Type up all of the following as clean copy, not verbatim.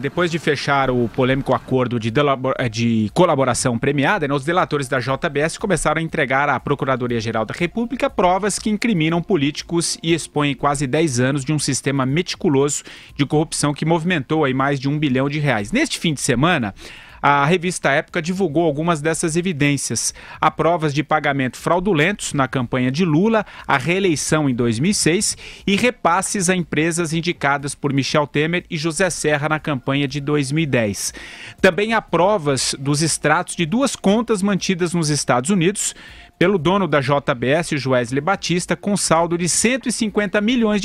Depois de fechar o polêmico acordo de colaboração premiada, os delatores da JBS começaram a entregar à Procuradoria-Geral da República provas que incriminam políticos e expõem quase 10 anos de um sistema meticuloso de corrupção que movimentou aí mais de R$1 bilhão. Neste fim de semana, a revista Época divulgou algumas dessas evidências. Há provas de pagamento fraudulentos na campanha de Lula, a reeleição em 2006 e repasses a empresas indicadas por Michel Temer e José Serra na campanha de 2010. Também há provas dos extratos de 2 contas mantidas nos Estados Unidos pelo dono da JBS, Joesley Batista, com saldo de $150 milhões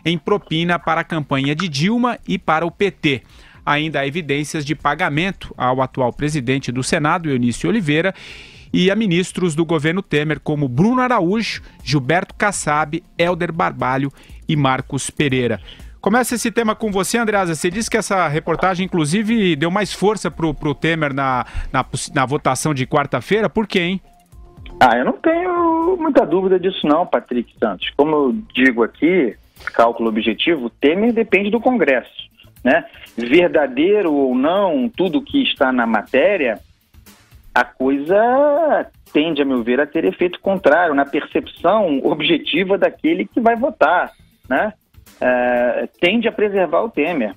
em propina para a campanha de Dilma e para o PT. Ainda há evidências de pagamento ao atual presidente do Senado, Eunício Oliveira, e a ministros do governo Temer, como Bruno Araújo, Gilberto Kassab, Helder Barbalho e Marcos Pereira. Começa esse tema com você, Andreasa. Você disse que essa reportagem, inclusive, deu mais força para o Temer na votação de quarta-feira. Por quê, hein? Eu não tenho muita dúvida disso não, Patrick Santos. Como eu digo aqui, cálculo objetivo, Temer depende do Congresso. Né? Verdadeiro ou não, tudo que está na matéria, a coisa tende, a meu ver, a ter efeito contrário na percepção objetiva daquele que vai votar, né? Tende a preservar o Temer.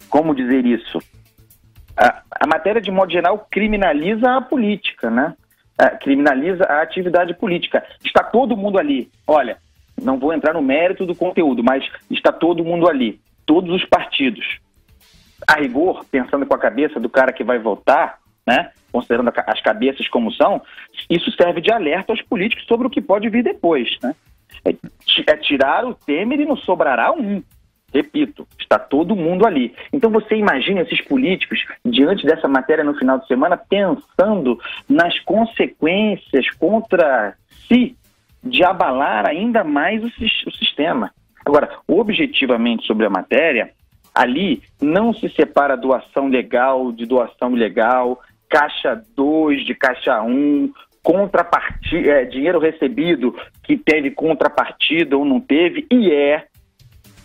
Como dizer isso? A matéria, de modo geral, criminaliza a política, né? Criminaliza a atividade política. Está todo mundo ali. Olha, não vou entrar no mérito do conteúdo, mas está todo mundo ali. Todos os partidos. A rigor, pensando com a cabeça do cara que vai votar, né, considerando as cabeças como são, isso serve de alerta aos políticos sobre o que pode vir depois. Né? É tirar o Temer e não sobrará um. Repito, está todo mundo ali. Então você imagina esses políticos, diante dessa matéria no final de semana, pensando nas consequências contra si de abalar ainda mais o sistema. Agora, objetivamente sobre a matéria, ali não se separa doação legal de doação ilegal, caixa 2 de caixa 1, contrapartida, dinheiro recebido que teve contrapartida ou não teve, e é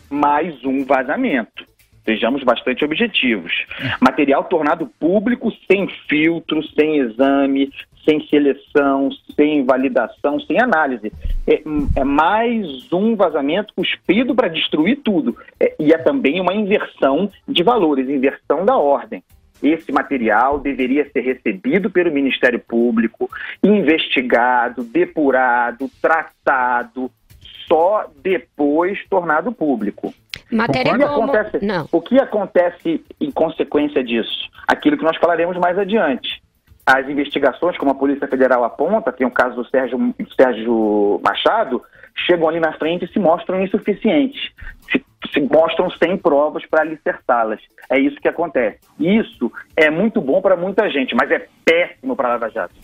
mais um vazamento. Sejamos bastante objetivos. Material tornado público sem filtro, sem exame, sem seleção, sem validação, sem análise. É mais um vazamento cuspido para destruir tudo. E é também uma inversão de valores, inversão da ordem. Esse material deveria ser recebido pelo Ministério Público, investigado, depurado, tratado, só depois tornado público. O que acontece em consequência disso? Aquilo que nós falaremos mais adiante. As investigações, como a Polícia Federal aponta, tem o caso do Sérgio Machado, chegam ali na frente e se mostram insuficientes, se mostram sem provas para alicerçá-las. É isso que acontece. Isso é muito bom para muita gente, mas é péssimo para a Lava Jato.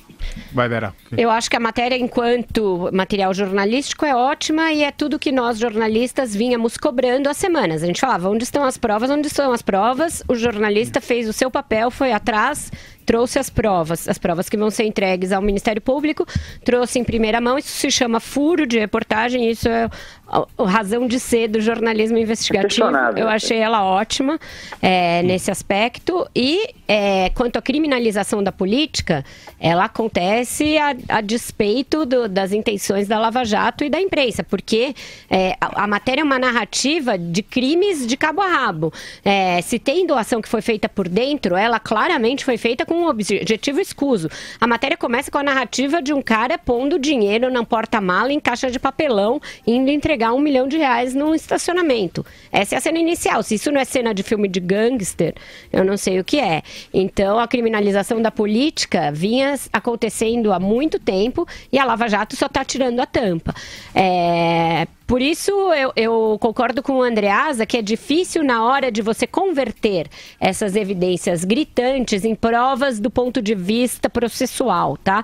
Vai, Vera. Eu acho que a matéria, enquanto material jornalístico, é ótima e é tudo que nós, jornalistas, vínhamos cobrando há semanas. A gente falava, onde estão as provas? Onde estão as provas? O jornalista fez o seu papel, foi atrás, trouxe as provas que vão ser entregues ao Ministério Público, trouxe em primeira mão. Isso se chama furo de reportagem, isso é a razão de ser do jornalismo investigativo. Eu achei ela ótima nesse aspecto. E quanto à criminalização da política, ela acontece a despeito das intenções da Lava Jato e da imprensa, porque a matéria é uma narrativa de crimes de cabo a rabo. Se tem doação que foi feita por dentro, ela claramente foi feita com um objetivo escuso. A matéria começa com a narrativa de um cara pondo dinheiro num porta-mala em caixa de papelão, indo entregar R$1 milhão num estacionamento. Essa é a cena inicial. Se isso não é cena de filme de gangster, eu não sei o que é. Então, a criminalização da política vinha acontecendo há muito tempo e a Lava Jato só está tirando a tampa. Por isso, eu concordo com o Andreasa que é difícil na hora de você converter essas evidências gritantes em provas do ponto de vista processual, tá?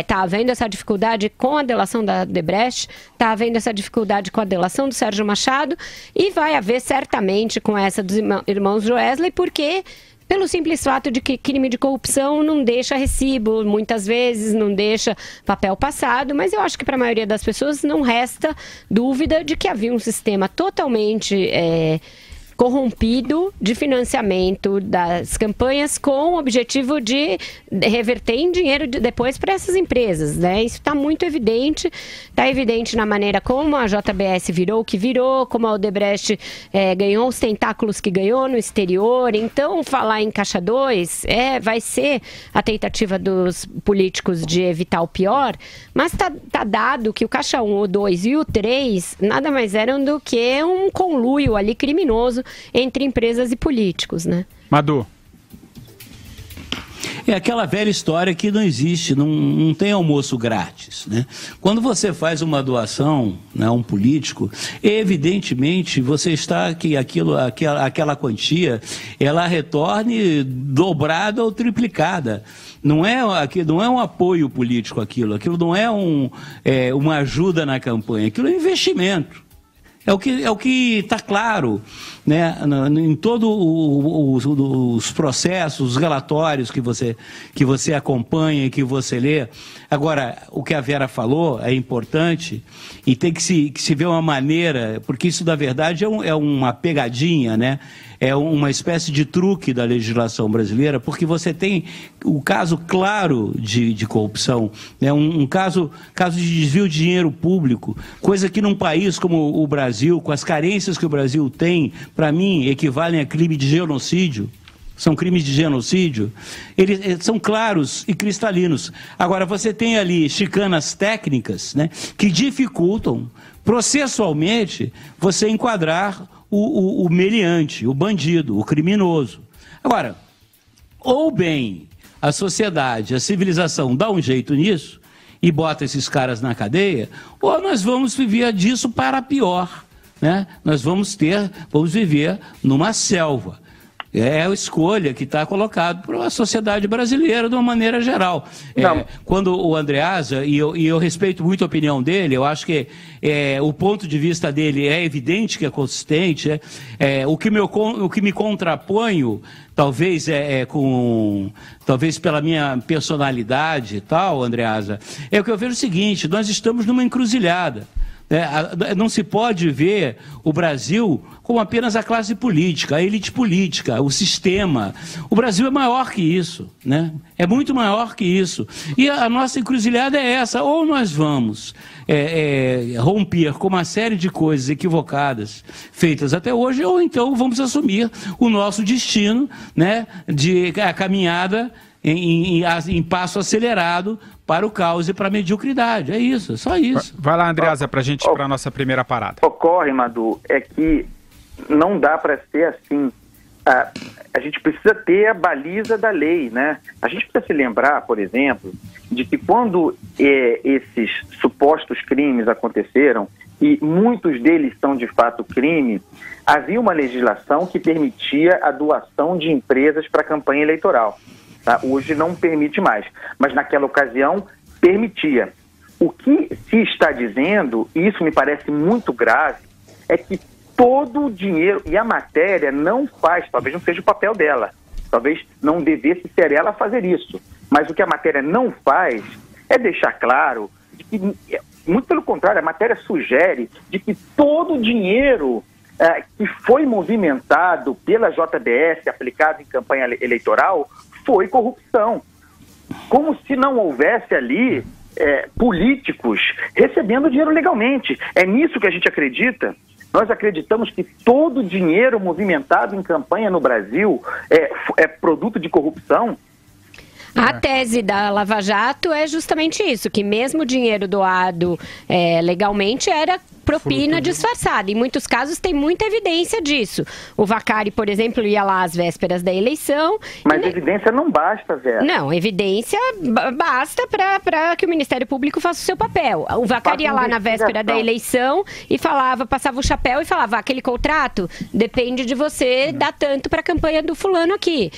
Tá havendo essa dificuldade com a delação da Odebrecht, tá havendo essa dificuldade com a delação do Sérgio Machado e vai haver certamente com essa dos irmãos Joesley, porque pelo simples fato de que crime de corrupção não deixa recibo, muitas vezes não deixa papel passado, mas eu acho que para a maioria das pessoas não resta dúvida de que havia um sistema totalmente corrompido de financiamento das campanhas com o objetivo de reverter em dinheiro depois para essas empresas, né? Isso está muito evidente, está evidente na maneira como a JBS virou o que virou, como a Odebrecht ganhou os tentáculos que ganhou no exterior. Então, falar em Caixa 2 vai ser a tentativa dos políticos de evitar o pior, mas tá dado que o Caixa 1, o 2 e o 3 nada mais eram do que um conluio ali criminoso entre empresas e políticos, né? Madu. É aquela velha história que não existe, não tem almoço grátis, né? Quando você faz uma doação, né, a um político, evidentemente você está que aquela quantia ela retorne dobrada ou triplicada. Não é um apoio político aquilo não é uma ajuda na campanha, aquilo é investimento. É o que está claro, né, em todos os processos, os relatórios que você acompanha e que você lê. Agora, o que a Vera falou é importante e tem que se ver uma maneira, porque isso, na verdade, é uma pegadinha, né? É uma espécie de truque da legislação brasileira, porque você tem o caso claro de corrupção, né? um caso de desvio de dinheiro público, coisa que num país como o Brasil, com as carências que o Brasil tem, para mim, equivalem a crime de genocídio. São crimes de genocídio, eles são claros e cristalinos. Agora, você tem ali chicanas técnicas, né, que dificultam processualmente você enquadrar o meliante, o bandido, o criminoso. Agora, ou bem a sociedade, a civilização dá um jeito nisso e bota esses caras na cadeia, ou nós vamos viver disso para pior, né? Nós vamos viver numa selva. É a escolha que está colocada para a sociedade brasileira de uma maneira geral. Quando o Andreasa, e eu respeito muito a opinião dele, eu acho que o ponto de vista dele é evidente que é consistente. O que me contraponho, talvez talvez pela minha personalidade e tal, Andreasa, é o que eu vejo o seguinte: nós estamos numa encruzilhada. Não se pode ver o Brasil como apenas a classe política, a elite política, o sistema. O Brasil é maior que isso, né? É muito maior que isso. E a nossa encruzilhada é essa: ou nós vamos romper com uma série de coisas equivocadas feitas até hoje, ou então vamos assumir o nosso destino, né, de a caminhada em passo acelerado para o caos e para a mediocridade. É isso, só isso. Vai lá, Andreasa, para a gente ir para a nossa primeira parada. Ocorre, Madu, é que não dá para ser assim. A gente precisa ter a baliza da lei, né? A gente precisa se lembrar, por exemplo, de que quando esses supostos crimes aconteceram, e muitos deles são de fato crime, havia uma legislação que permitia a doação de empresas para a campanha eleitoral. Tá? Hoje não permite mais, mas naquela ocasião permitia. O que se está dizendo, e isso me parece muito grave, é que todo o dinheiro, e a matéria não faz, talvez não seja o papel dela, talvez não devesse ser ela fazer isso, mas o que a matéria não faz é deixar claro, de que, muito pelo contrário, a matéria sugere de que todo o dinheiro que foi movimentado pela JBS, aplicado em campanha eleitoral, foi corrupção. Como se não houvesse ali políticos recebendo dinheiro legalmente. É nisso que a gente acredita. Nós acreditamos que todo dinheiro movimentado em campanha no Brasil é produto de corrupção. A tese da Lava Jato é justamente isso, que mesmo o dinheiro doado legalmente era propina disfarçada. Em muitos casos tem muita evidência disso. O Vacari, por exemplo, ia lá às vésperas da eleição. Mas evidência não basta, Vera. Não, evidência basta para que o Ministério Público faça o seu papel. O Vacari ia lá na véspera da eleição e passava o chapéu e falava: aquele contrato depende de você dar tanto para a campanha do fulano aqui.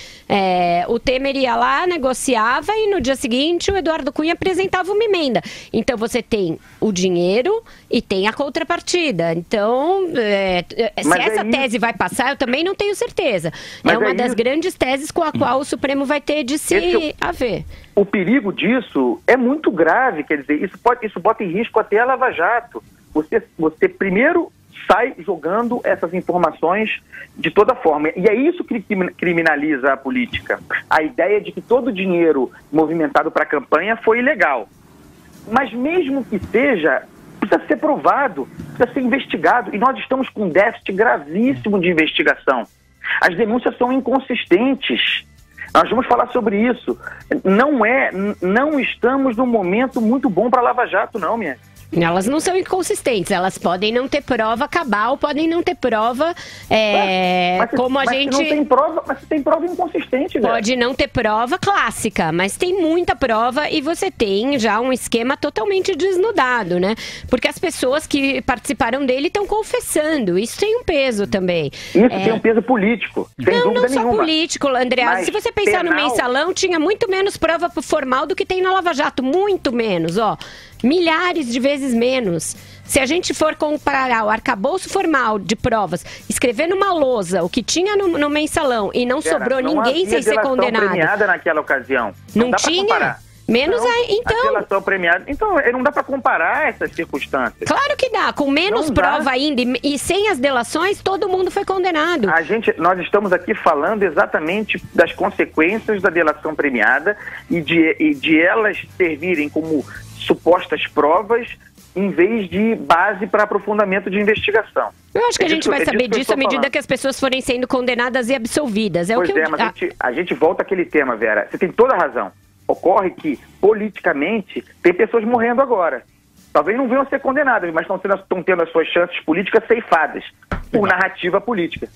O Temer ia lá, negociava e no dia seguinte o Eduardo Cunha apresentava uma emenda. Então você tem o dinheiro e tem a contrapartida. Então, se essa tese vai passar, eu também não tenho certeza. É uma das grandes teses com a qual o Supremo vai ter de se haver. O perigo disso é muito grave, quer dizer, isso bota em risco até a Lava Jato. Você primeiro sai jogando essas informações de toda forma. E é isso que criminaliza a política. A ideia de que todo o dinheiro movimentado para a campanha foi ilegal. Mas mesmo que seja, precisa ser provado, precisa ser investigado. E nós estamos com um déficit gravíssimo de investigação. As denúncias são inconsistentes. Nós vamos falar sobre isso. Não estamos num momento muito bom para a Lava Jato, não, minha. Elas não são inconsistentes, elas podem não ter prova cabal, podem não ter prova como a gente... Não tem prova, mas tem prova inconsistente, velho. Pode não ter prova clássica, mas tem muita prova e você tem já um esquema totalmente desnudado, né? Porque as pessoas que participaram dele estão confessando, isso tem um peso também. Isso tem um peso político, sem dúvida não só nenhuma. político, Andreasa. Se você pensar no mensalão, tinha muito menos prova formal do que tem na Lava Jato, muito menos, ó. Milhares de vezes menos. Se a gente for comparar o arcabouço formal de provas, escrever numa lousa o que tinha no mensalão e não sobrou ninguém sem ser condenado. Não premiada naquela ocasião. Não tinha? Menos então. A delação premiada. Então, não dá para comparar essas circunstâncias. Claro que dá. Com menos prova ainda e sem as delações, todo mundo foi condenado. Nós estamos aqui falando exatamente das consequências da delação premiada e de elas servirem como supostas provas em vez de base para aprofundamento de investigação. Eu acho que a gente vai saber disso à medida que as pessoas forem sendo condenadas e absolvidas. Mas a gente volta àquele tema, Vera. Você tem toda a razão. Ocorre que, politicamente, tem pessoas morrendo agora. Talvez não venham a ser condenadas, mas estão tendo as suas chances políticas ceifadas por narrativa política.